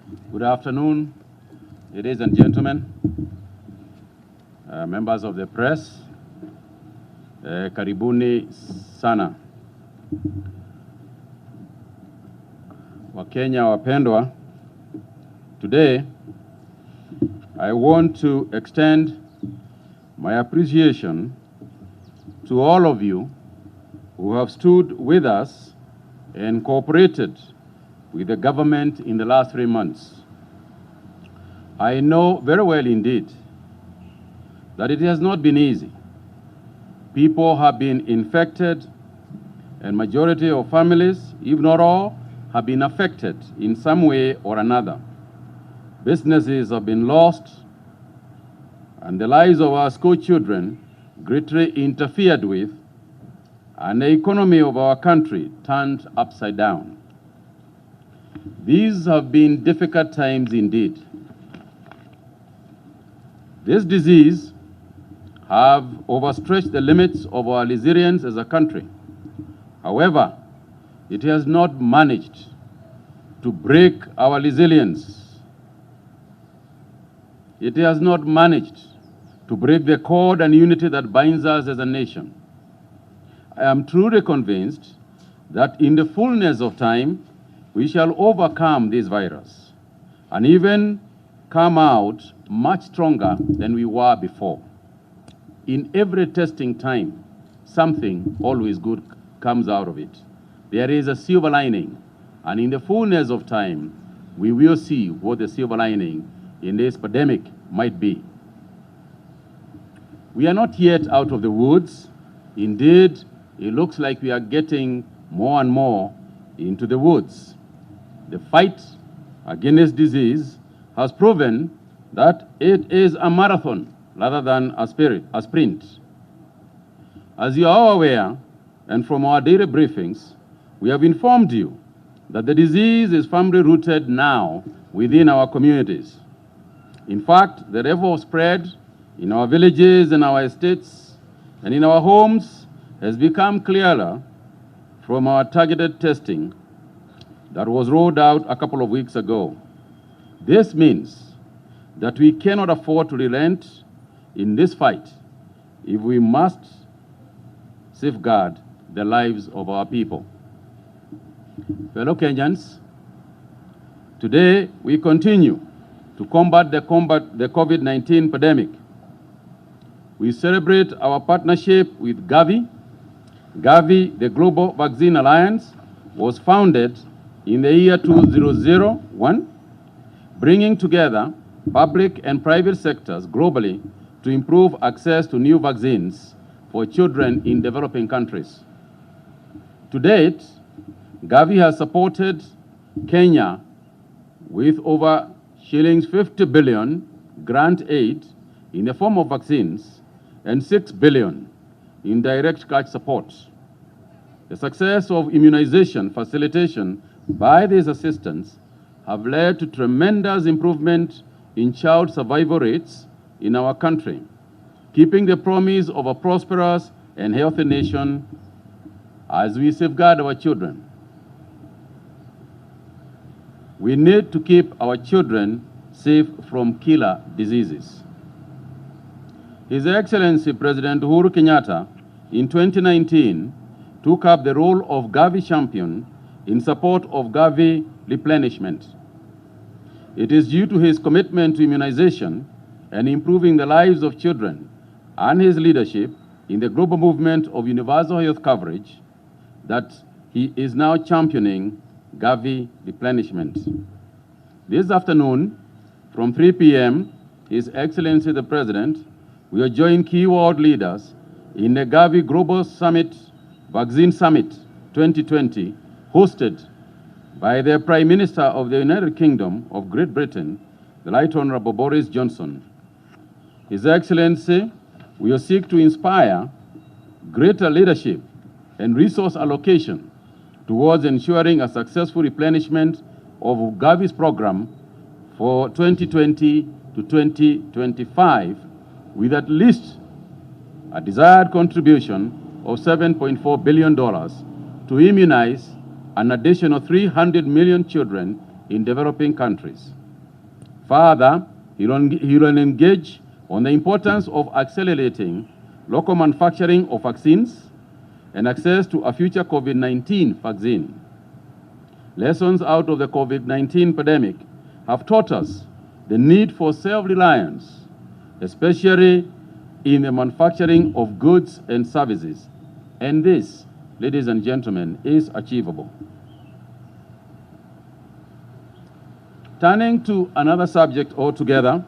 Good afternoon, ladies and gentlemen, members of the press. Karibuni sana. Wakenya wapendwa, today I want to extend my appreciation to all of you who have stood with us and cooperated with the government in the last 3 months. I know very well indeed that it has not been easy. People have been infected, and majority of families, if not all, have been affected in some way or another. Businesses have been lost, and the lives of our school children greatly interfered with, and the economy of our country turned upside down. These have been difficult times indeed. This disease have overstretched the limits of our resilience as a country. However, it has not managed to break our resilience. It has not managed to break the cord and unity that binds us as a nation. I am truly convinced that in the fullness of time, we shall overcome this virus and even come out much stronger than we were before. In every testing time, something always good comes out of it. There is a silver lining, and in the fullness of time, we will see what the silver lining in this pandemic might be. We are not yet out of the woods. Indeed, it looks like we are getting more and more into the woods. The fight against disease has proven that it is a marathon rather than a sprint. As you are aware, and from our daily briefings, we have informed you that the disease is firmly rooted now within our communities. In fact, the level of spread in our villages and our estates and in our homes has become clearer from our targeted testing that was rolled out a couple of weeks ago. This means that we cannot afford to relent in this fight if we must safeguard the lives of our people. Fellow Kenyans, today we continue to combat the COVID-19 pandemic. We celebrate our partnership with Gavi. Gavi, the Global Vaccine Alliance, was founded in the year 2001, bringing together public and private sectors globally to improve access to new vaccines for children in developing countries. To date, Gavi has supported Kenya with over shillings 50 billion grant aid in the form of vaccines and 6 billion in direct cash support. The success of immunization facilitation by these assistance have led to tremendous improvement in child survival rates in our country, keeping the promise of a prosperous and healthy nation as we safeguard our children. We need to keep our children safe from killer diseases. His Excellency President Uhuru Kenyatta in 2019 took up the role of Gavi champion in support of Gavi replenishment. It is due to his commitment to immunization and improving the lives of children and his leadership in the global movement of universal health coverage that he is now championing Gavi replenishment. This afternoon, from 3 p.m., His Excellency the President will join key world leaders in the Gavi Global Summit, Vaccine Summit 2020, hosted by the Prime Minister of the United Kingdom of Great Britain, the Right Honorable Boris Johnson. His Excellency will seek to inspire greater leadership and resource allocation towards ensuring a successful replenishment of Gavi's program for 2020 to 2025, with at least a desired contribution of $7.4 billion to immunize an additional 300 million children in developing countries. Further, he will engage on the importance of accelerating local manufacturing of vaccines and access to a future COVID-19 vaccine. Lessons out of the COVID-19 pandemic have taught us the need for self-reliance, especially in the manufacturing of goods and services. And this, ladies and gentlemen, is achievable. Turning to another subject altogether,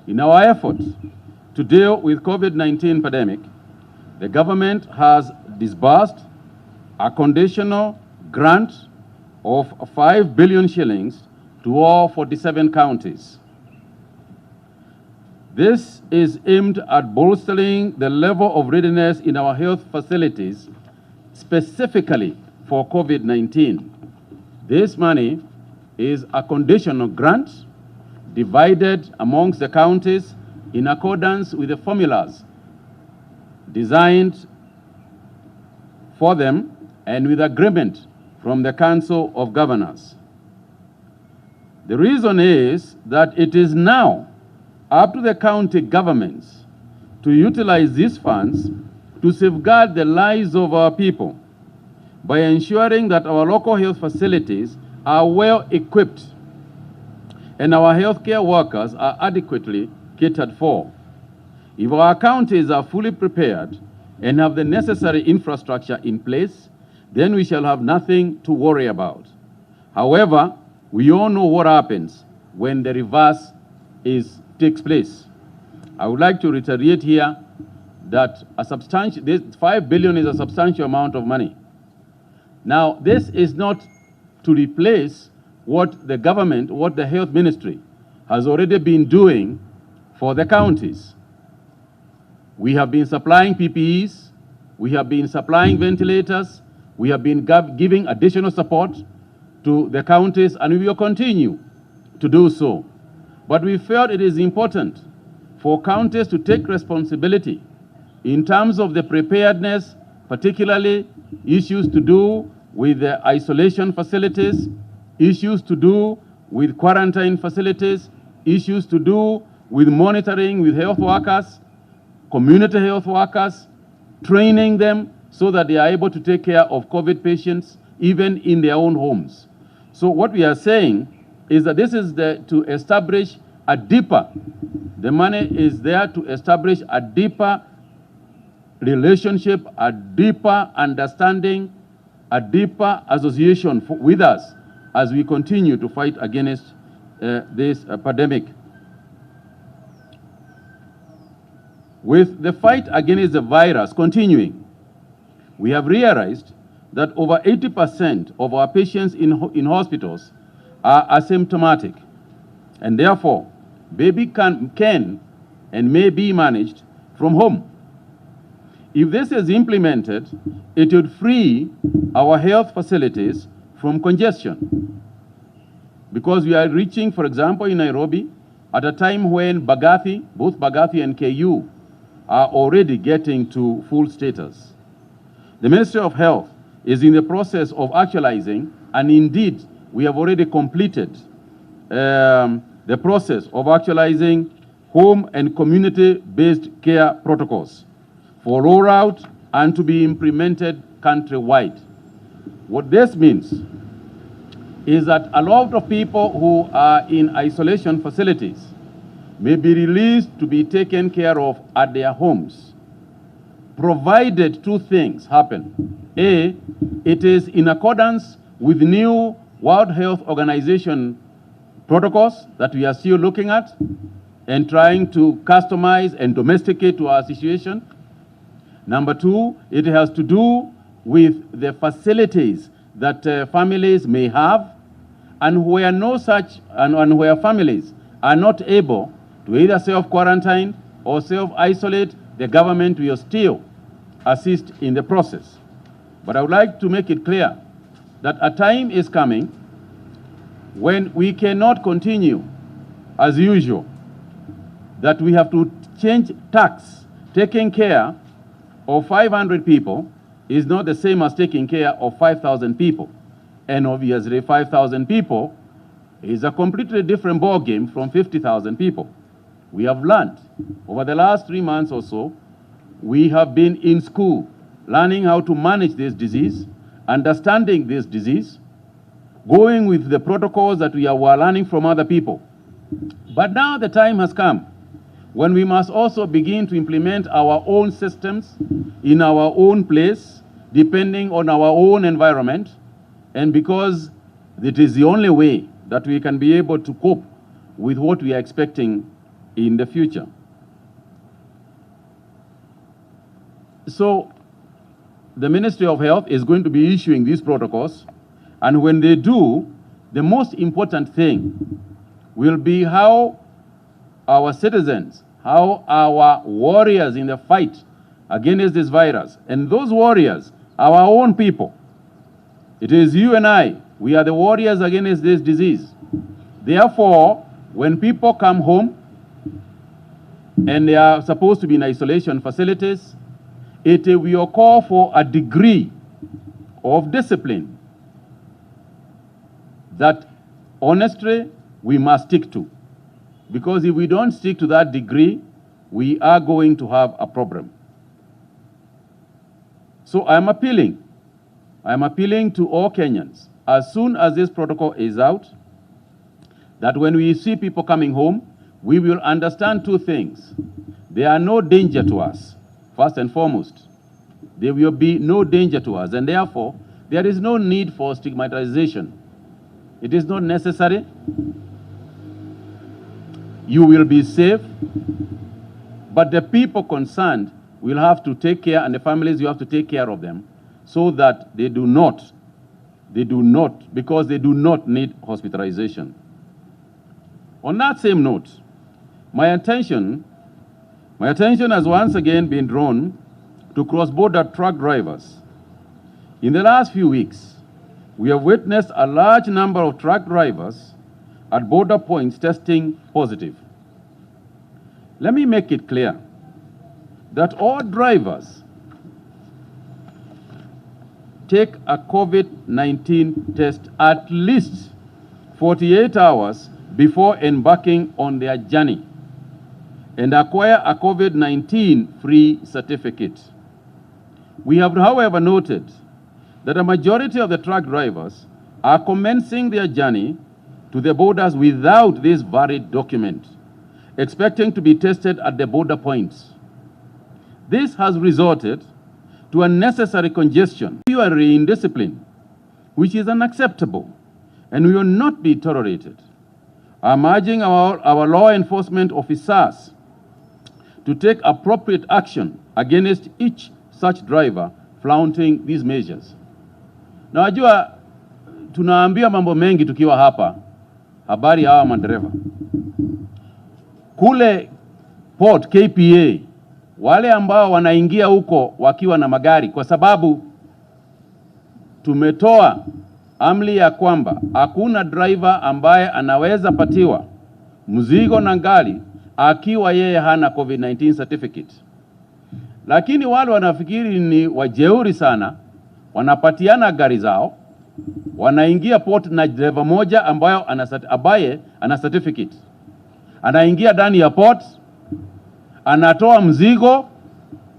in our effort to deal with COVID-19 pandemic, the government has disbursed a conditional grant of 5 billion shillings to all 47 counties. This is aimed at bolstering the level of readiness in our health facilities, specifically for COVID-19. This money is a conditional grant divided amongst the counties in accordance with the formulas designed for them and with agreement from the Council of Governors. The reason is that it is now up to the county governments to utilize these funds to safeguard the lives of our people by ensuring that our local health facilities are well equipped and our healthcare workers are adequately catered for. If our counties are fully prepared and have the necessary infrastructure in place, then we shall have nothing to worry about. However, we all know what happens when the reverse takes place. I would like to reiterate here that this 5 billion is a substantial amount of money. Now, this is not to replace what the government, what the health ministry has already been doing for the counties. We have been supplying PPEs, we have been supplying ventilators, we have been giving additional support to the counties, and we will continue to do so. But we felt it is important for counties to take responsibility in terms of the preparedness, particularly issues to do with the isolation facilities, issues to do with quarantine facilities, issues to do with monitoring with health workers, community health workers, training them so that they are able to take care of COVID patients even in their own homes. So what we are saying is that this is to establish a deeper, the money is there to establish a deeper relationship, a deeper understanding, a deeper association with us as we continue to fight against this pandemic. With the fight against the virus continuing, we have realized that over 80% of our patients in hospitals are asymptomatic, and therefore, baby can and may be managed from home. If this is implemented, it would free our health facilities from congestion. Because we are reaching, for example, in Nairobi, at a time when Bagathi, both Bagathi and KU, are already getting to full status. The Ministry of Health is in the process of actualizing, and indeed, we have already completed the process of actualizing home and community-based care protocols for rollout and to be implemented countrywide. What this means is that a lot of people who are in isolation facilities may be released to be taken care of at their homes, provided two things happen. A, it is in accordance with new World Health Organization protocols that we are still looking at and trying to customize and domesticate to our situation. Number two, it has to do with the facilities that families may have, and where no such, and where families are not able to either self-quarantine or self-isolate, the government will still assist in the process. But I would like to make it clear that a time is coming when we cannot continue as usual, that we have to change tax. Taking care of 500 people is not the same as taking care of 5,000 people. And obviously 5,000 people is a completely different ball game from 50,000 people. We have learned over the last 3 months or so, we have been in school learning how to manage this disease, understanding this disease, going with the protocols that we were learning from other people. But now the time has come when we must also begin to implement our own systems in our own place, depending on our own environment, and because it is the only way that we can be able to cope with what we are expecting in the future. So the Ministry of Health is going to be issuing these protocols, and when they do, the most important thing will be how our citizens, how our warriors in the fight against this virus, and those warriors, our own people. It is you and I, we are the warriors against this disease. Therefore, when people come home and they are supposed to be in isolation facilities, it will call for a degree of discipline that honestly we must stick to. Because if we don't stick to that degree, we are going to have a problem. So I am appealing to all Kenyans, as soon as this protocol is out, that when we see people coming home, we will understand two things. They are no danger to us, first and foremost. There will be no danger to us, and therefore, there is no need for stigmatization. It is not necessary. You will be safe, but the people concerned will have to take care, and the families, you have to take care of them, so that they do not, because they do not need hospitalization. On that same note, my attention has once again been drawn to cross-border truck drivers. In the last few weeks, we have witnessed a large number of truck drivers at border points testing positive. Let me make it clear that all drivers take a COVID-19 test at least 48 hours before embarking on their journey and acquire a COVID-19 free certificate. We have, however, noted that a majority of the truck drivers are commencing their journey to the borders without this valid document, expecting to be tested at the border points. This has resulted to unnecessary congestion, purely indiscipline, which is unacceptable and will not be tolerated. I'm urging our law enforcement officers to take appropriate action against each such driver flaunting these measures. Na wajua tunaambia mambo mengi tukiwa hapa, habari hawa madereva. Kule port KPA, wale ambao wanaingia huko wakiwa na magari, kwa sababu tumetoa amri ya kwamba hakuna driver ambaye anaweza patiwa mzigo na gari akiwa yeye hana COVID-19 certificate. Lakini wale wanafikiri ni wajeuri sana, wanapatiana gari zao, wanaingia port na driver moja ambaye ana certificate. Anaingia ndani ya port, anatoa mzigo,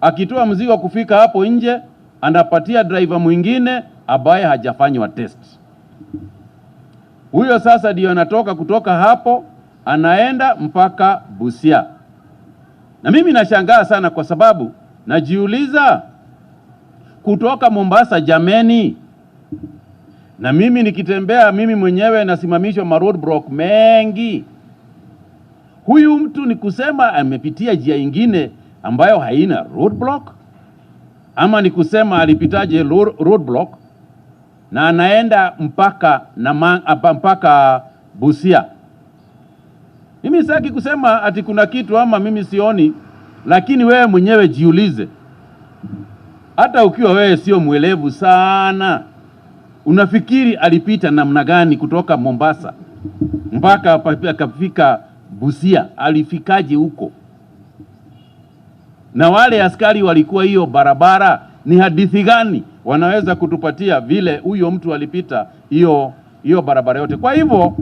akitoa mzigo kufika hapo nje, anapatia driver mwingine ambaye hajafanywa test. Huyo sasa ndio anatoka kutoka hapo, anaenda mpaka Busia. Na mimi nashangaa sana kwa sababu najiuliza, kutoka Mombasa jameni, na mimi nikitembea mimi mwenyewe nasimamishwa roadblock mengi. Huyu mtu ni kusema amepitia njia ingine ambayo haina roadblock, ama ni kusema alipitaje roadblock na anaenda mpaka Busia. Mimi sitaki kusema ati kuna kitu ama mimi sioni, lakini wewe mwenyewe jiulize. Hata ukiwa wewe sio mwelevu sana, unafikiri alipita namna gani kutoka Mombasa mpaka akafika Busia? Alifikaje huko? Na wale askari walikuwa hiyo barabara, ni hadithi gani wanaweza kutupatia vile huyo mtu alipita hiyo barabara yote? Kwa hivyo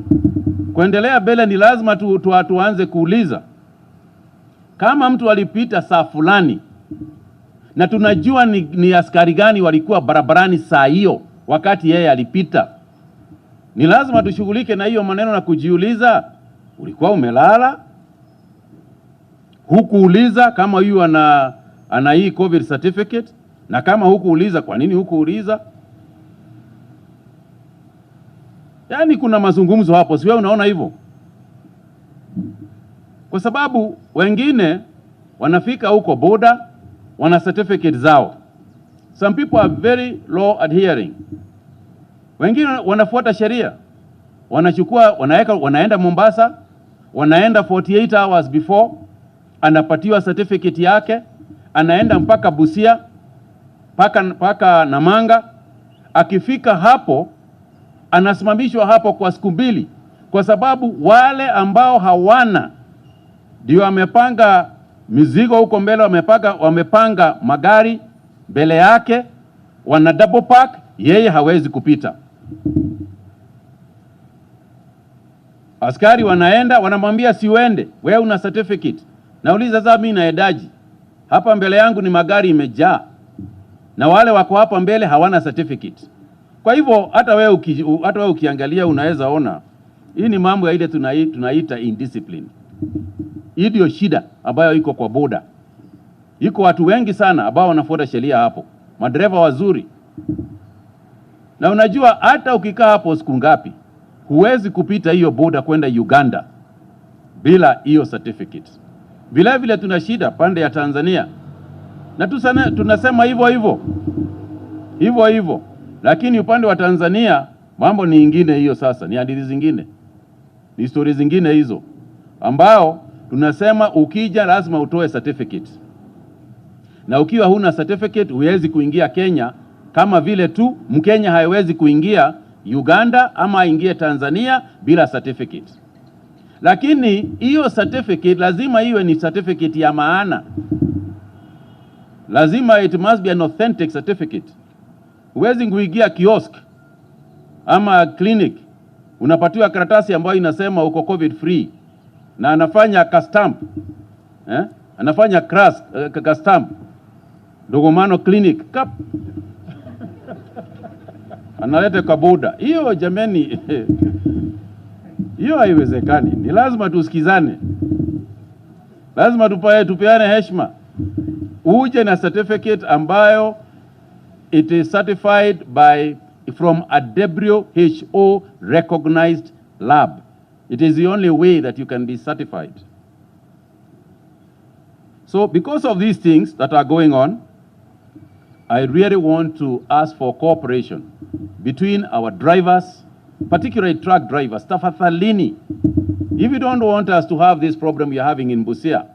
Kuendelea mbele ni lazima tuanze kuuliza kama mtu alipita saa fulani na tunajua ni askari gani walikuwa barabarani saa hiyo wakati yeye alipita. Ni lazima tushughulike na hiyo maneno na kujiuliza, ulikuwa umelala? Hukuuliza kama huyu ana hii COVID certificate? Na kama hukuuliza, kwa nini hukuuliza? Yaani kuna mazungumzo hapo, si wewe unaona hivyo? Kwa sababu wengine wanafika huko border, wana certificate zao. Some people are very low adhering. Wengine wanafuata sheria. Wanaenda Mombasa, wanaenda 48 hours before, anapatiwa certificate yake, anaenda mpaka Busia, mpaka Namanga. Akifika hapo, anasimamishwa hapo kwa siku 2 kwa sababu wale ambao hawana ndio wamepanga mizigo huko mbele, wamepanga magari mbele yake, wana double park, yeye hawezi kupita. Askari wanamwambia siwende, wewe una certificate. Nauliza sasa mimi naedaji? Hapa mbele yangu ni magari imejaa, na wale wako hapa mbele hawana certificate. Kwa hivyo hata wewe ukiangalia unaweza ona hii ni mambo ya ile tunaita indiscipline. Hii ndio shida ambayo iko kwa boda. Iko watu wengi sana ambao wanafuata sheria hapo, madereva wazuri. Na unajua hata ukikaa hapo siku ngapi, huwezi kupita hiyo boda kwenda Uganda bila hiyo certificate. Vile vile tuna shida pande ya Tanzania. Na tunasema hivyo. Lakini upande wa Tanzania mambo ni ingine hiyo sasa, ni hadithi zingine. Ni stories zingine hizo ambao tunasema ukija lazima utoe certificate. Na ukiwa huna certificate huwezi kuingia Kenya, kama vile tu Mkenya haiwezi kuingia Uganda ama ingie Tanzania bila certificate. Lakini hiyo certificate lazima iwe ni certificate ya maana. Lazima it must be an authentic certificate. Huwezi kuingia kiosk ama clinic unapatiwa karatasi ambayo inasema uko COVID free na anafanya kastamp, anafanya kastamp Dogomano clinic kap analete kwa boda. Hiyo jameni, hiyo haiwezekani. Ni lazima tusikizane, lazima tupeane heshima. Uje na certificate ambayo it is certified from a WHO recognized lab. It is the only way that you can be certified. So because of these things that are going on, I really want to ask for cooperation between our drivers, particularly truck drivers. Tafadhalini, if you don't want us to have this problem you're having in Busia,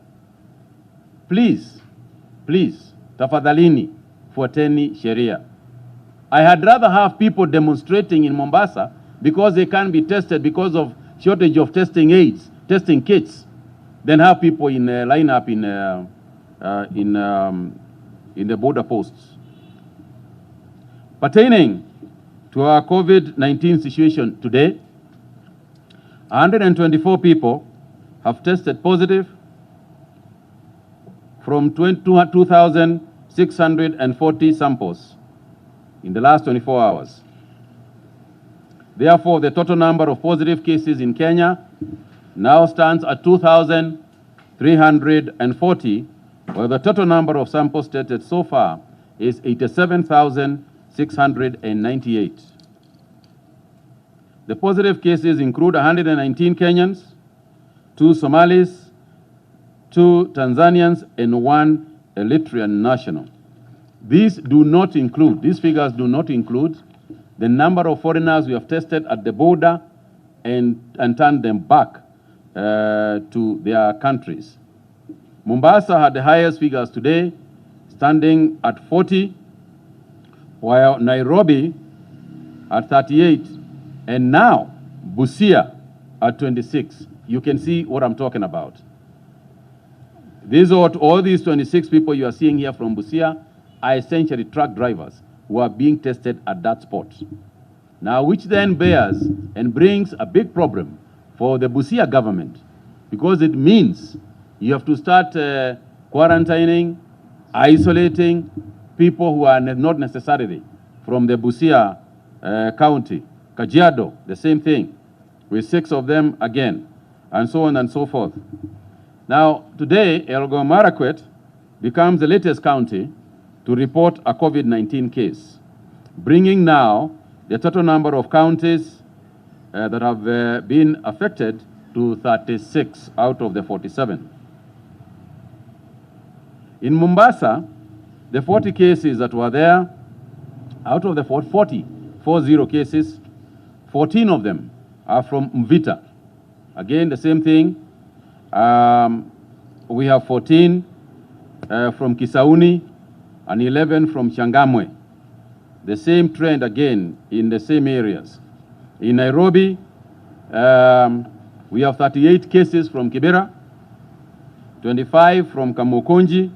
please, tafadhalini, fuateni sheria. I had rather have people demonstrating in Mombasa because they can't be tested because of shortage of testing aids, testing kits, than have people in line up in the border posts. Pertaining to our COVID-19 situation today, 124 people have tested positive from 2,640 samples in the last 24 hours. Therefore, the total number of positive cases in Kenya now stands at 2,340, while the total number of samples tested so far is 87,698. The positive cases include 119 Kenyans, 2 Somalis, 2 Tanzanians, and 1 Eritrean national. These figures do not include the number of foreigners we have tested at the border and turned them back to their countries. Mombasa had the highest figures today, standing at 40, while Nairobi at 38, and now Busia at 26. You can see what I'm talking about. All these 26 people you are seeing here from Busia are essentially truck drivers who are being tested at that spot. Now, which then bears and brings a big problem for the Busia government, because it means you have to start quarantining, isolating people who are not necessarily from the Busia county. Kajiado, the same thing, with 6 of them again, and so on and so forth. Now, today, Elgeyo Marakwet becomes the latest county to report a COVID-19 case, bringing now the total number of counties that have been affected to 36 out of the 47. In Mombasa, the 40 cases that were there, out of the 40 cases, 14 of them are from Mvita. Again, the same thing. We have 14 from Kisauni and 11 from Changamwe. The same trend again in the same areas. In Nairobi, we have 38 cases from Kibera, 25 from Kamukunji,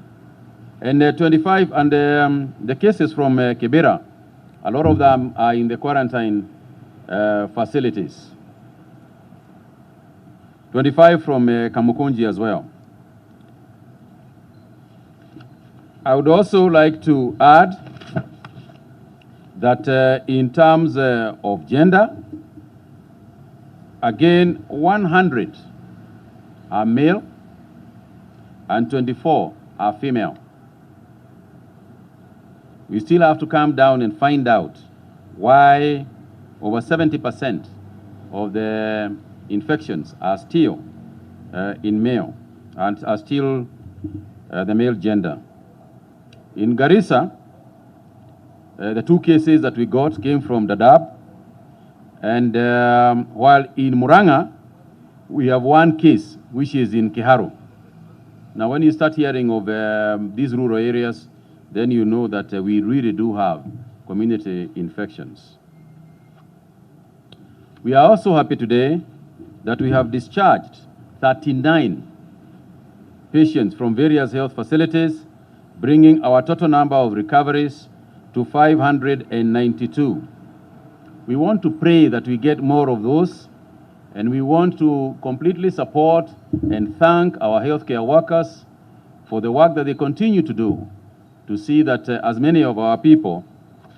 and 25, and the cases from Kibera, a lot of them are in the quarantine facilities. 25 from Kamukunji as well. I would also like to add that in terms of gender, again, 100 are male and 24 are female. We still have to come down and find out why over 70% of the infections are still in male and are still the male gender. In Garissa, the 2 cases that we got came from Dadaab, and while in Muranga, we have 1 case which is in Kiharu. Now, when you start hearing of these rural areas, then you know that we really do have community infections. We are also happy today that we have discharged 39 patients from various health facilities, bringing our total number of recoveries to 592. We want to pray that we get more of those, and we want to completely support and thank our healthcare workers for the work that they continue to do to see that as many of our people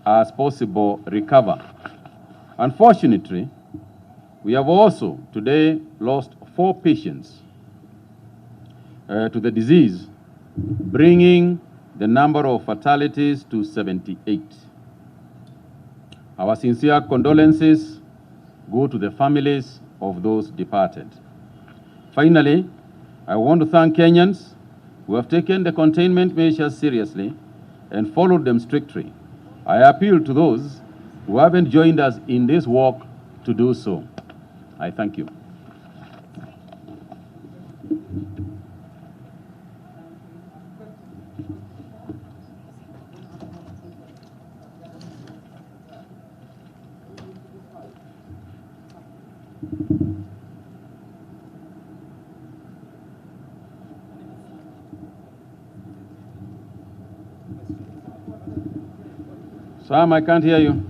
as possible recover. Unfortunately, we have also today lost 4 patients to the disease, bringing the number of fatalities to 78. Our sincere condolences go to the families of those departed. Finally, I want to thank Kenyans who have taken the containment measures seriously and followed them strictly. I appeal to those who haven't joined us in this walk to do so. I thank you. Sam, I can't hear you.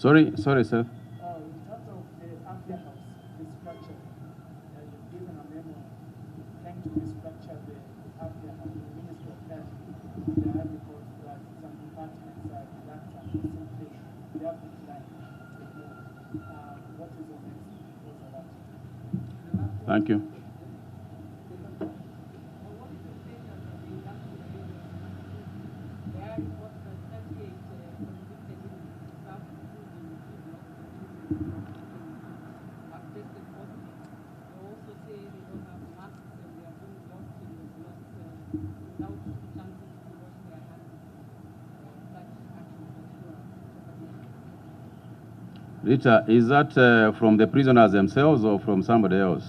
Sorry, sir. In terms of the Afya House restructure, you've given a memo trying to restructure the Afya House, the Ministry of Health. There are reports that some departments are reluctant to simply they have declined to move. What is your next proposal? Thank you. Rita, is that from the prisoners themselves or from somebody else?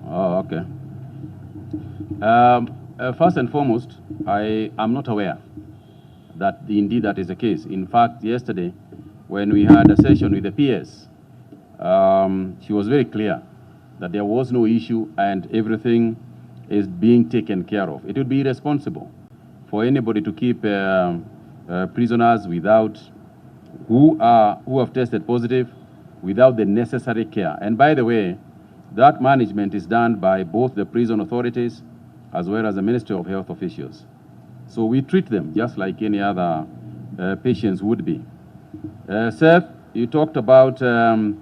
Oh, okay. First and foremost, I am not aware that indeed that is the case. In fact, yesterday, when we had a session with the PS, she was very clear that there was no issue and everything is being taken care of. It would be irresponsible for anybody to keep prisoners without who have tested positive without the necessary care. And by the way, that management is done by both the prison authorities as well as the Ministry of Health officials. So we treat them just like any other patients would be. Seth, you talked about the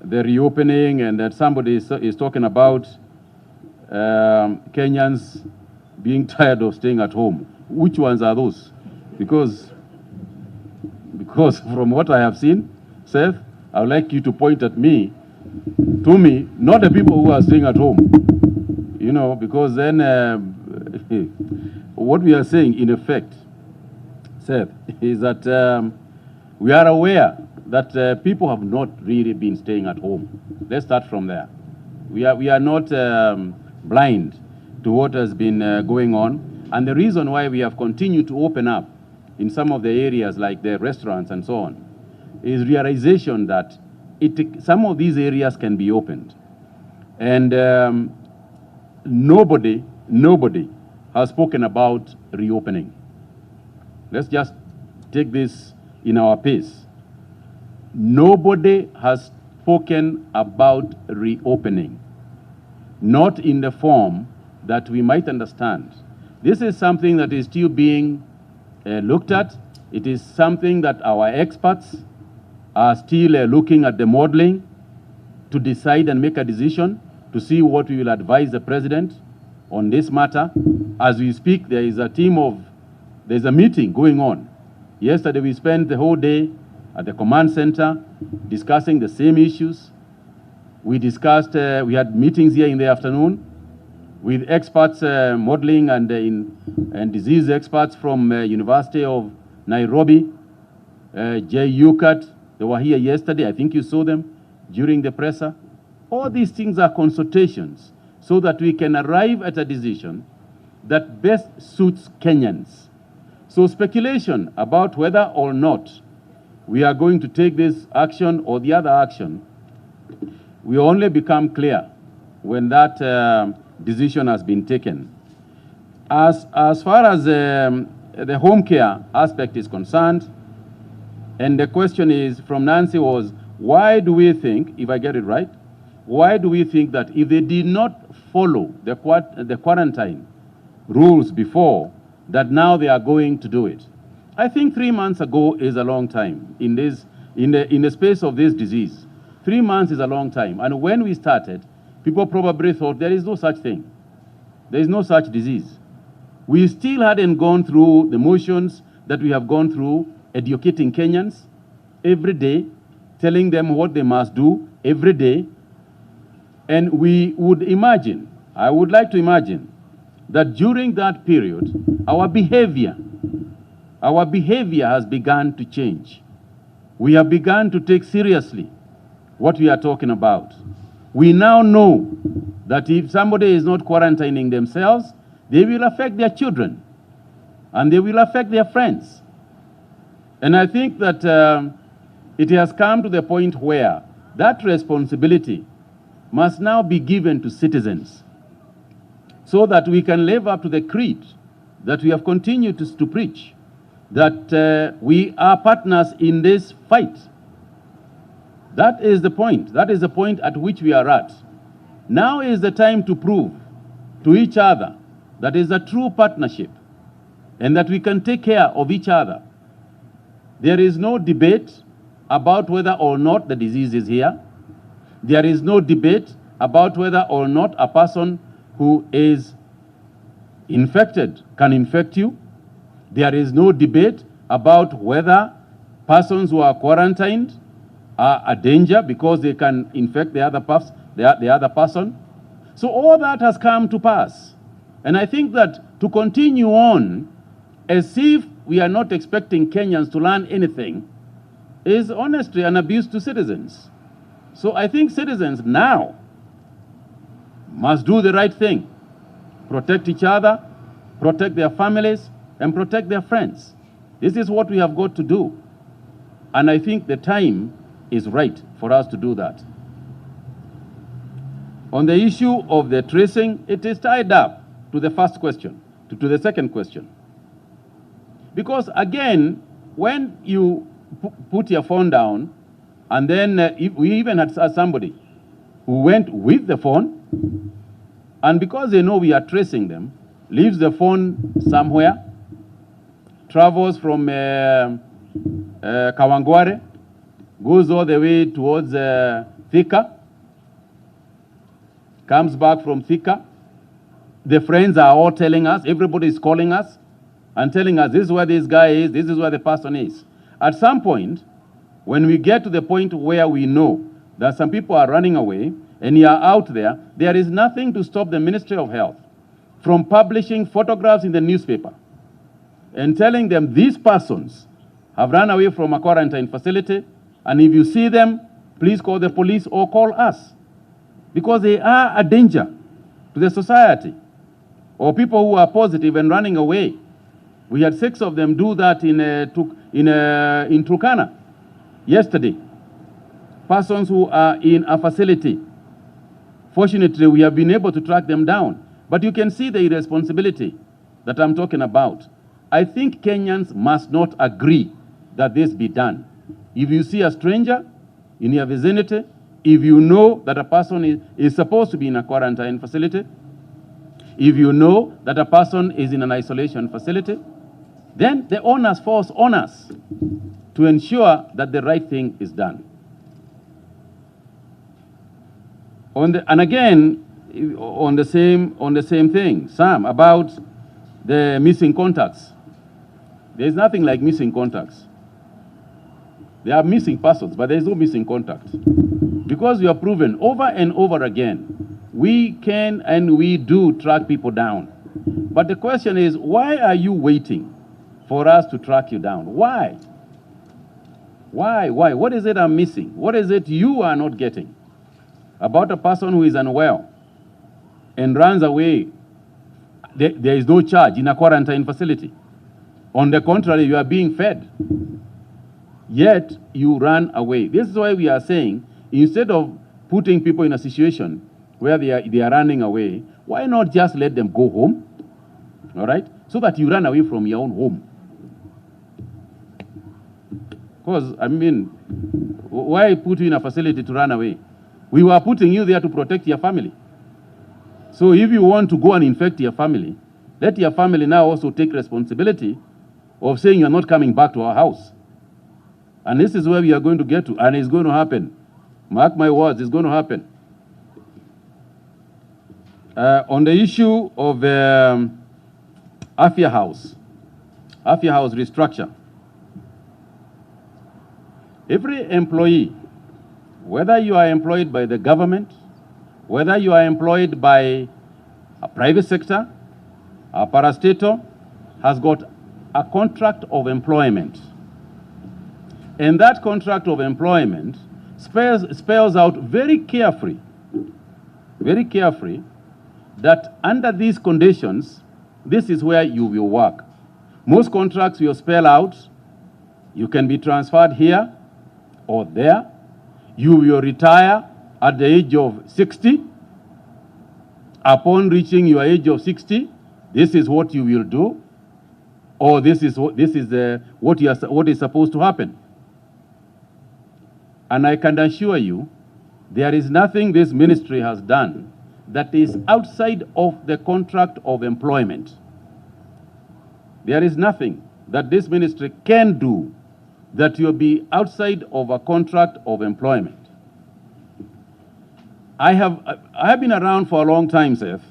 reopening and that somebody is talking about Kenyans being tired of staying at home. Which ones are those? Because from what I have seen, Seth, I would like you to point at me, to me, not the people who are staying at home. You know, because then what we are saying, in effect, Seth, is that we are aware that people have not really been staying at home. Let's start from there. We are not blind to what has been going on. And the reason why we have continued to open up in some of the areas like the restaurants and so on is realization that some of these areas can be opened. And nobody has spoken about reopening. Let's just take this in our pace. Nobody has spoken about reopening, not in the form that we might understand. This is something that is still being looked at. It is something that our experts are still looking at the modeling to decide and make a decision to see what we will advise the president on this matter. As we speak, there's a meeting going on. Yesterday, we spent the whole day at the command center discussing the same issues. We discussed, we had meetings here in the afternoon with experts, modeling and disease experts from University of Nairobi, JUCAT. They were here yesterday. I think you saw them during the presser. All these things are consultations so that we can arrive at a decision that best suits Kenyans. So speculation about whether or not we are going to take this action or the other action will only become clear when that decision has been taken. As far as the home care aspect is concerned, and the question is from Nancy was, why do we think, if I get it right, why do we think that if they did not follow the quarantine rules before, that now they are going to do it? I think 3 months ago is a long time in the space of this disease. 3 months is a long time. And when we started, people probably thought there is no such thing. There is no such disease. We still hadn't gone through the motions that we have gone through, educating Kenyans every day, telling them what they must do every day. And we would imagine, I would like to imagine, that during that period, our behavior has begun to change. we have begun to take seriously what we are talking about. We now know that if somebody is not quarantining themselves, they will affect their children and they will affect their friends. And I think that it has come to the point where that responsibility must now be given to citizens so that we can live up to the creed that we have continued to preach, that we are partners in this fight. That is the point. That is the point at which we are at. Now is the time to prove to each other that is a true partnership and that we can take care of each other. There is no debate about whether or not the disease is here. There is no debate about whether or not a person who is infected can infect you. There is no debate about whether persons who are quarantined are a danger because they can infect the other person. So all that has come to pass. And I think that to continue on as if we are not expecting Kenyans to learn anything is honestly an abuse to citizens. So I think citizens now must do the right thing, protect each other, protect their families, and protect their friends. This is what we have got to do. And I think the time is right for us to do that. On the issue of the tracing, it is tied up to the first question, to the second question. Because again, when you put your phone down, and then we even had somebody who went with the phone, and because they know we are tracing them, leaves the phone somewhere, travels from Kawangware, goes all the way towards Thika, comes back from Thika. The friends are all telling us, everybody is calling us and telling us this is where this guy is, this is where the person is. At some point, when we get to the point where we know that some people are running away and you are out there, there is nothing to stop the Ministry of Health from publishing photographs in the newspaper and telling them these persons have run away from a quarantine facility, and if you see them, please call the police or call us, because they are a danger to the society. Or people who are positive and running away. We had 6 of them do that in Turkana yesterday. Persons who are in a facility. Fortunately, we have been able to track them down. But you can see the irresponsibility that I'm talking about. I think Kenyans must not agree that this be done. If you see a stranger in your vicinity, if you know that a person is supposed to be in a quarantine facility, if you know that a person is in an isolation facility, then the onus falls on us to ensure that the right thing is done. And again, on the same thing, Sam, about the missing contacts. There's nothing like missing contacts. There are missing persons, but there's no missing contact. Because we have proven over and over again, we can and we do track people down. But the question is, why are you waiting for us to track you down? Why? Why? What is it I'm missing? What is it you are not getting about a person who is unwell and runs away? There is no charge in a quarantine facility. On the contrary, you are being fed. Yet you run away. This is why we are saying, instead of putting people in a situation where they are running away, why not just let them go home? All right? So that you run away from your own home. Because, I mean, why put you in a facility to run away? We were putting you there to protect your family. So if you want to go and infect your family, let your family now also take responsibility of saying you're not coming back to our house. And this is where we are going to get to, and it's going to happen. Mark my words, it's going to happen. On the issue of Afya House restructure, every employee, whether you are employed by the government, whether you are employed by a private sector, a parastatal, has got a contract of employment. And that contract of employment spells out very carefully, that under these conditions, this is where you will work. Most contracts will spell out, you can be transferred here or there. You will retire at the age of 60. Upon reaching your age of 60, this is what you will do, or what is supposed to happen. And I can assure you, there is nothing this ministry has done that is outside of the contract of employment. There is nothing that this ministry can do that will be outside of a contract of employment. I have been around for a long time, Seth,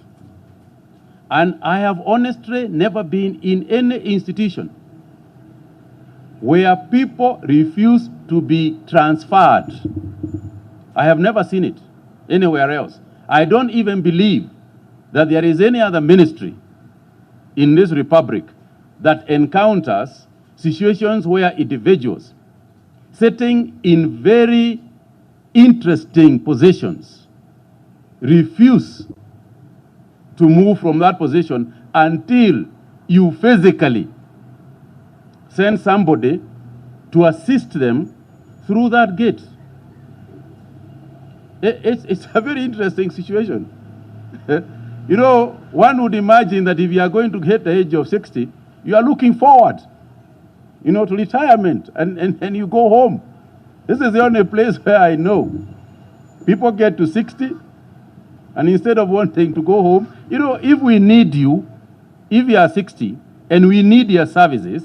and I have honestly never been in any institution where people refuse to be transferred. I have never seen it anywhere else. I don't even believe that there is any other ministry in this republic that encounters situations where individuals sitting in very interesting positions refuse to move from that position until you physically send somebody to assist them through that gate. It's a very interesting situation. You know, one would imagine that if you are going to hit the age of 60, you are looking forward, you know, to retirement, and you go home. This is the only place where I know people get to 60, and instead of wanting to go home, you know, if we need you, if you are 60 and we need your services,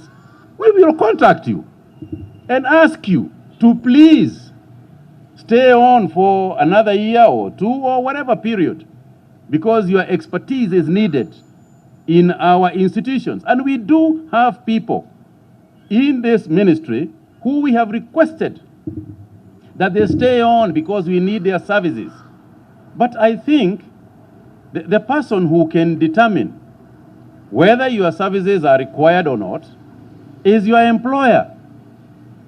we will contact you and ask you to please stay on for another year or two or whatever period, because your expertise is needed in our institutions. And we do have people in this ministry who we have requested that they stay on because we need their services. But I think the person who can determine whether your services are required or not is your employer.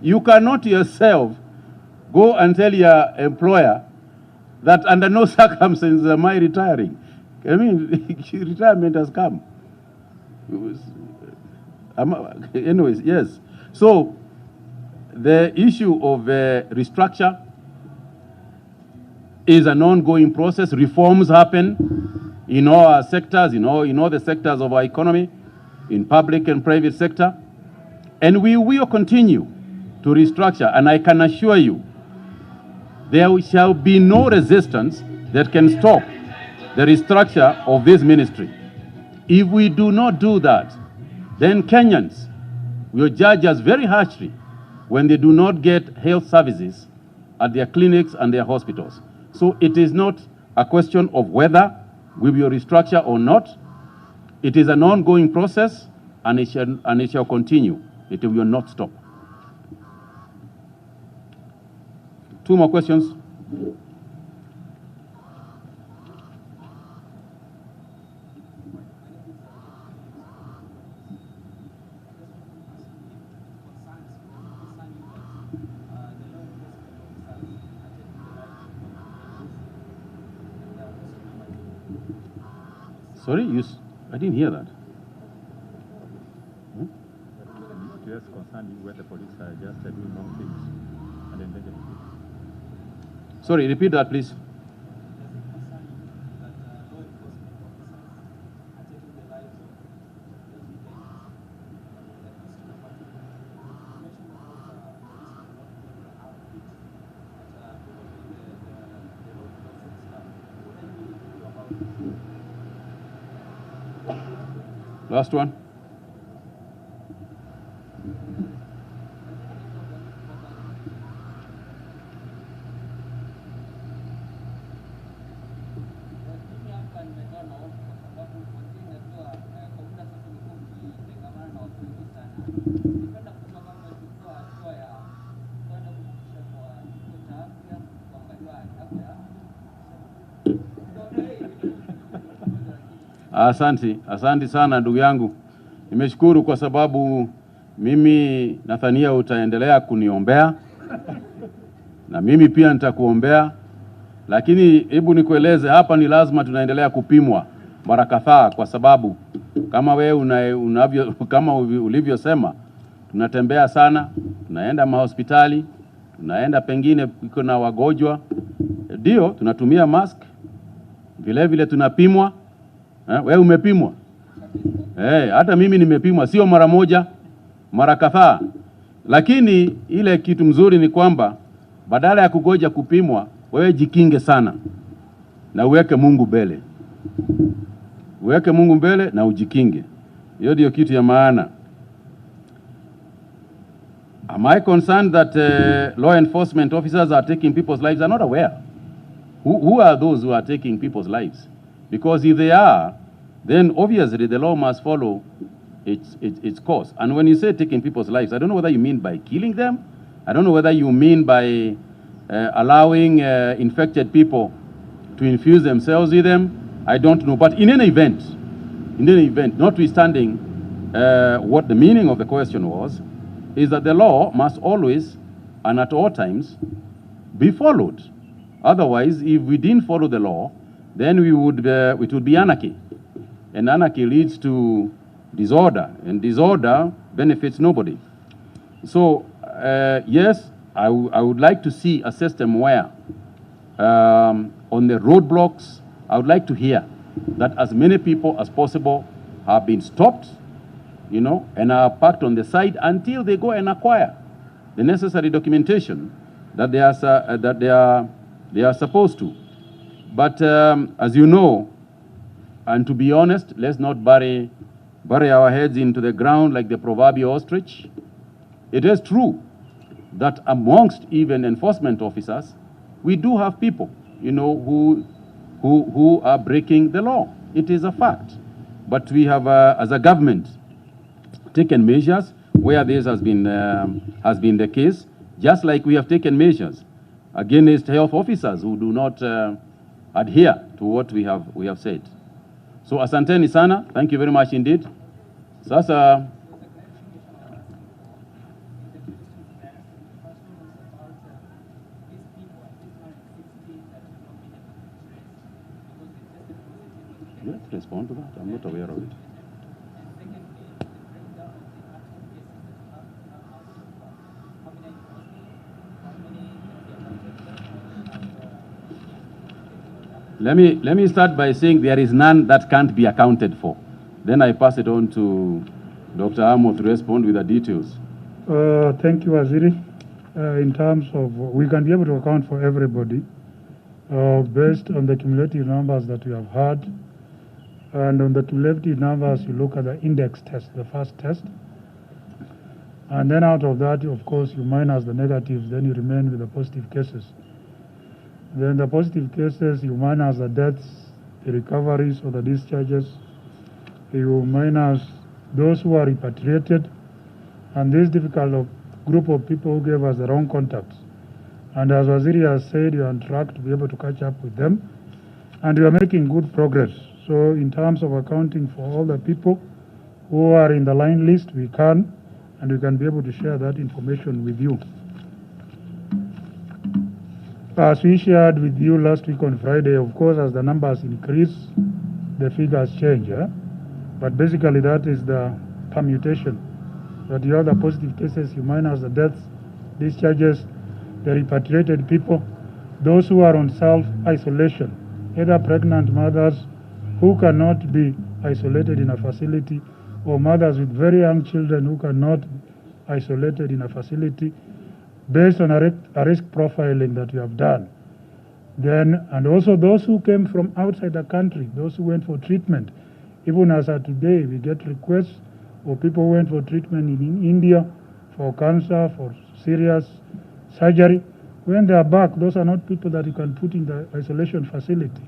You cannot yourself go and tell your employer that under no circumstances am I retiring. I mean, retirement has come. Anyways, yes. So the issue of restructure is an ongoing process. Reforms happen in all our sectors, in all the sectors of our economy, in public and private sector. And we will continue to restructure. And I can assure you, there shall be no resistance that can stop the restructure of this ministry. If we do not do that, then Kenyans will judge us very harshly when they do not get health services at their clinics and their hospitals. So it is not a question of whether we will restructure or not. It is an ongoing process, and it shall continue. It will not stop. Two more questions. Sorry, I didn't hear that. Just concerned you where the police are just doing wrong things and endangering people. Sorry, repeat that, please. Last one. Asante sana ndugu yangu. Nimeshukuru kwa sababu mimi nadhania utaendelea kuniombea na mimi pia nitakuombea, lakini hebu nikueleze hapa ni lazima tunaendelea kupimwa mara kadhaa, kwa sababu kama wewe kama ulivyosema, tunatembea sana, tunaenda mahospitali, tunaenda pengine iko na wagonjwa, ndio tunatumia mask, vile vile tunapimwa. Wewe umepimwa? Hata mimi nimepimwa, sio mara moja, mara kadhaa. Lakini ile kitu mzuri ni kwamba badala ya kugoja kupimwa, wewe jikinge sana na uweke Mungu mbele. Uweke Mungu mbele na ujikinge. Hiyo ndio kitu ya maana. Am I concerned that law enforcement officers are taking people's lives? I'm not aware. Who are those who are taking people's lives? Because if they are, then obviously the law must follow its course. And when you say taking people's lives, I don't know whether you mean by killing them. I don't know whether you mean by allowing infected people to infuse themselves with them. I don't know. But in any event, notwithstanding what the meaning of the question was, is that the law must always and at all times be followed. Otherwise, if we didn't follow the law, then it would be anarchy. And anarchy leads to disorder, and disorder benefits nobody. So, yes, I would like to see a system where on the roadblocks, I would like to hear that as many people as possible have been stopped, and are parked on the side until they go and acquire the necessary documentation that they are supposed to. But as you know, and to be honest, let's not bury our heads into the ground like the proverbial ostrich. It is true that amongst even enforcement officers, we do have people, who are breaking the law. It is a fact. But we have, as a government, taken measures where this has been the case, just like we have taken measures against health officers who do not adhere to what we have said. So asanteni sana, thank you very much indeed. Sasa let's respond to that. I'm not aware of it. Let me start by saying there is none that can't be accounted for. Then I pass it on to Dr. Amo to respond with the details. Thank you, Waziri. In terms of, we can be able to account for everybody based on the cumulative numbers that we have had. And on the cumulative numbers, you look at the index test, the first test. And then out of that, of course, you minus the negatives, then you remain with the positive cases. Then the positive cases, you minus the deaths, the recoveries or the discharges. You minus those who are repatriated. And this difficult group of people who gave us the wrong contacts. And as Waziri has said, you are on track to be able to catch up with them. And we are making good progress. So in terms of accounting for all the people who are in the line list, we can, and we can be able to share that information with you. As we shared with you last week on Friday, of course, as the numbers increase, the figures change. But basically that is the permutation. That you have the positive cases, you minus the deaths, discharges, the repatriated people, those who are on self-isolation, either pregnant mothers who cannot be isolated in a facility, or mothers with very young children who cannot be isolated in a facility, based on a risk profiling that we have done. Then, and also those who came from outside the country, those who went for treatment. Even as of today, we get requests for people who went for treatment in India, for cancer, for serious surgery. When they are back, those are not people that you can put in the isolation facility.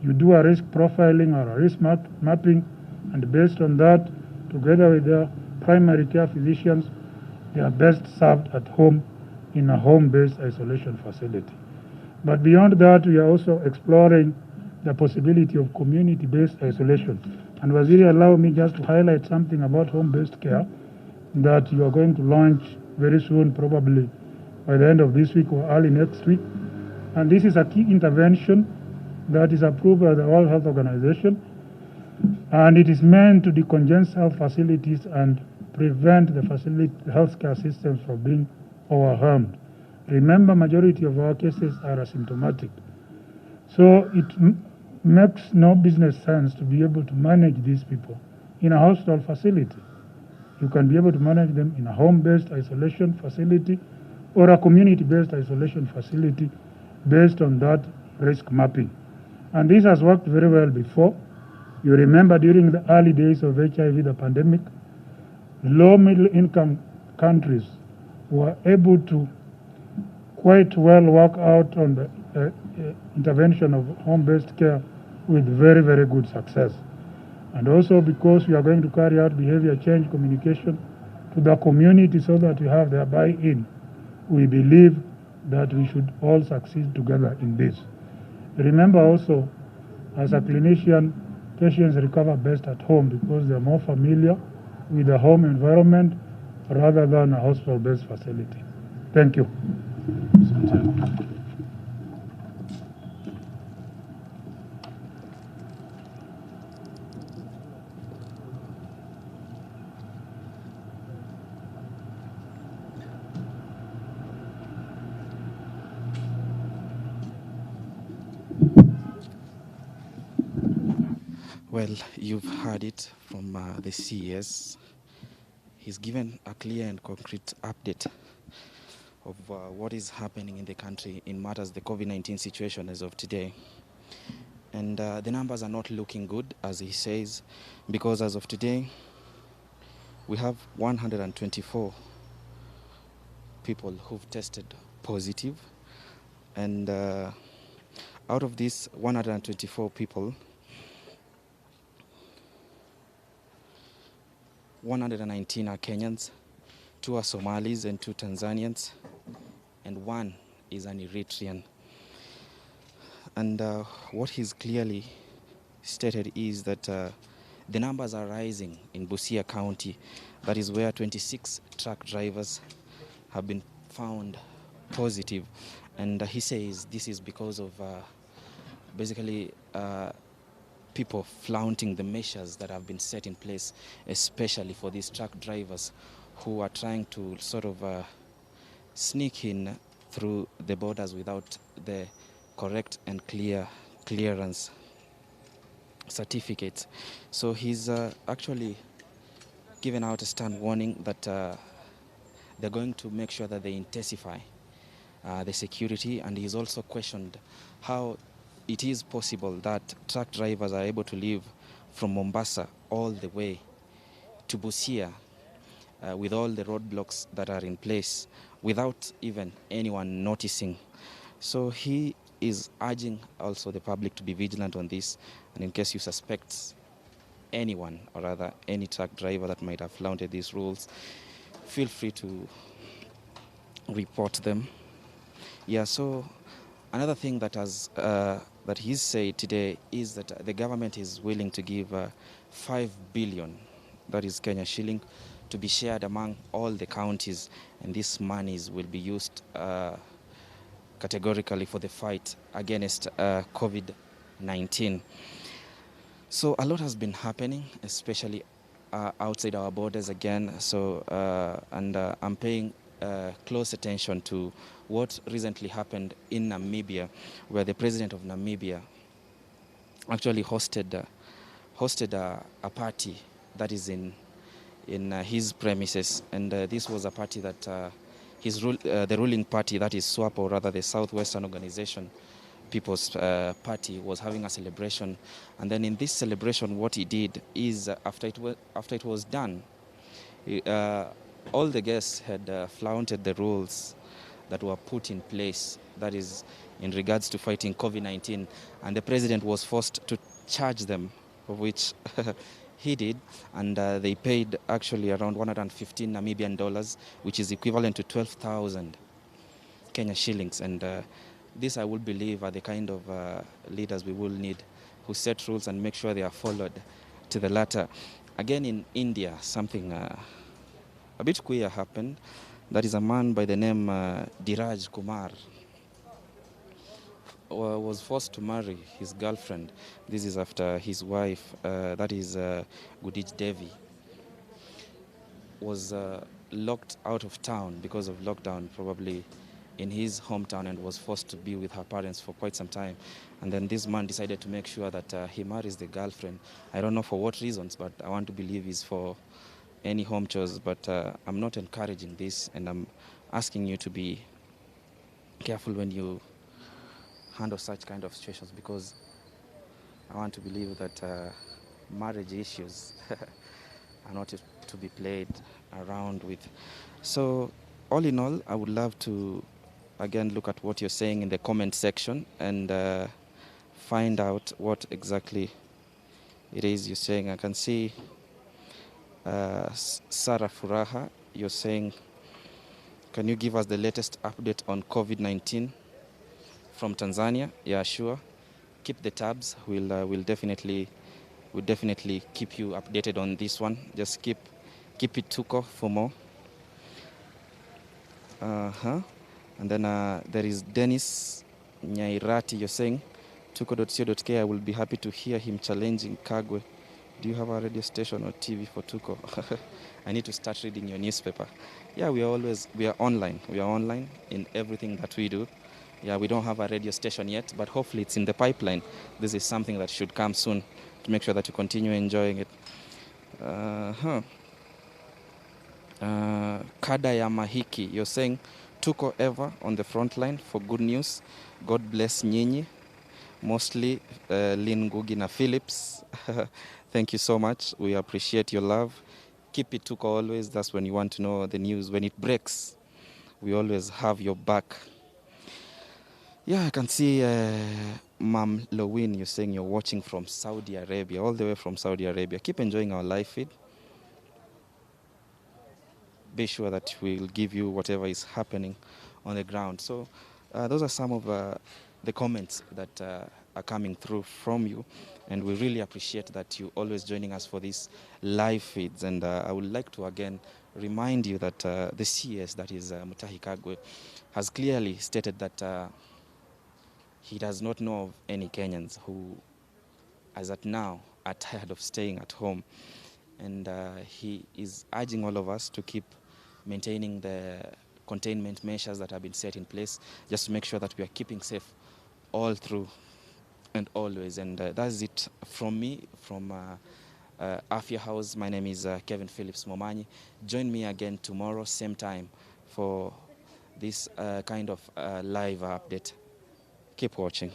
You do a risk profiling or a risk mapping, and based on that, together with their primary care physicians, they are best served at home in a home-based isolation facility. But beyond that, we are also exploring the possibility of community-based isolation. And Waziri, allow me just to highlight something about home-based care. that you are going to launch very soon, probably by the end of this week or early next week. And this is a key intervention that is approved by the World Health Organization, and it is meant to decongest health facilities and prevent the healthcare systems from being overwhelmed. Remember, majority of our cases are asymptomatic. So it makes no business sense to be able to manage these people in a hospital facility. You can be able to manage them in a home-based isolation facility or a community-based isolation facility based on that risk mapping. And this has worked very well before. You remember during the early days of HIV, the pandemic, low middle-income countries were able to quite well work out on the intervention of home-based care with very, very good success. And also because we are going to carry out behavior change communication to the community so that we have their buy-in, we believe that we should all succeed together in this. Remember also, as a clinician, patients recover best at home because they're more familiar with the home environment rather than a hospital-based facility. Thank you. Well, you've heard it from the CS. He's given a clear and concrete update of what is happening in the country in matters the COVID-19 situation as of today. And the numbers are not looking good, as he says, because as of today, we have 124 people who've tested positive. And out of these 124 people, 119 are Kenyans, 2 are Somalis and 2 Tanzanians, and 1 is an Eritrean. And what he's clearly stated is that the numbers are rising in Busia County. That is where 26 truck drivers have been found positive. And he says this is because of basically people flaunting the measures that have been set in place, especially for these truck drivers who are trying to sort of sneak in through the borders without the correct and clearance certificates. So he's actually given out a stern warning that they're going to make sure that they intensify the security, and he's also questioned how it is possible that truck drivers are able to leave from Mombasa all the way to Busia with all the roadblocks that are in place without even anyone noticing. So he is urging also the public to be vigilant on this, and in case you suspect anyone, or rather any truck driver that might have flaunted these rules, feel free to report them. Yeah, so another thing that has that he's said today is that the government is willing to give 5 billion, that is Kenya shilling, to be shared among all the counties, and these monies will be used categorically for the fight against COVID-19. So a lot has been happening, especially outside our borders again. So I'm paying close attention to what recently happened in Namibia, where the president of Namibia actually hosted a party that is in his premises, and this was a party that the ruling party, that is SWAPO, or rather the Southwestern Organization People's Party, was having a celebration. And then in this celebration, what he did is after it was done, all the guests had flaunted the rules that were put in place, that is in regards to fighting COVID-19, and the president was forced to charge them, of which he did, and they paid actually around 115 Namibian dollars, which is equivalent to 12,000 Kenya shillings. And this, I would believe, are the kind of leaders we will need, who set rules and make sure they are followed to the latter. Again, in India, something a bit queer happened. That is a man by the name Diraj Kumar was forced to marry his girlfriend. This is after his wife, that is Gudij Devi, was locked out of town because of lockdown, probably in his hometown, and was forced to be with her parents for quite some time. And then this man decided to make sure that he marries the girlfriend. I don't know for what reasons, but I want to believe it's for any home chores. But I'm not encouraging this, and I'm asking you to be careful when you handle such kind of situations, because I want to believe that marriage issues are not to be played around with. So all in all, I would love to again look at what you're saying in the comment section and find out what exactly it is you're saying. I can see Sarah Furaha, you're saying, can you give us the latest update on COVID-19 from Tanzania? Yeah, sure. Keep the tabs. We'll definitely keep you updated on this one. Just keep it Tuko for more. And then there is Dennis Nyairati. You're saying Tuko.co.ke. I will be happy to hear him challenging Kagwe. Do you have a radio station or TV for Tuko? I need to start reading your newspaper. Yeah, we are online. We are online in everything that we do. Yeah, we don't have a radio station yet, but hopefully it's in the pipeline. This is something that should come soon to make sure that you continue enjoying it. Kada ya Mahiki, you're saying Tuko ever on the front line for good news. God bless Nyinyi, mostly Lynn Ngugi na Phillips. Thank you so much. We appreciate your love. Keep it Tuko always. That's when you want to know the news. When it breaks, we always have your back. Yeah, I can see Mam Lowin, you're saying you're watching from Saudi Arabia, all the way from Saudi Arabia. Keep enjoying our live feed. Be sure that we'll give you whatever is happening on the ground. So those are some of the comments that are coming through from you. And we really appreciate that you always joining us for these live feeds. And I would like to again remind you that the CS, that is Mutahi Kagwe, has clearly stated that he does not know of any Kenyans who, as at now, are tired of staying at home. And he is urging all of us to keep maintaining the containment measures that have been set in place, just to make sure that we are keeping safe all through and always. And that's it from me, from Afia House. My name is Kevin Phillips Momanyi. Join me again tomorrow, same time, for this kind of live update. Keep watching.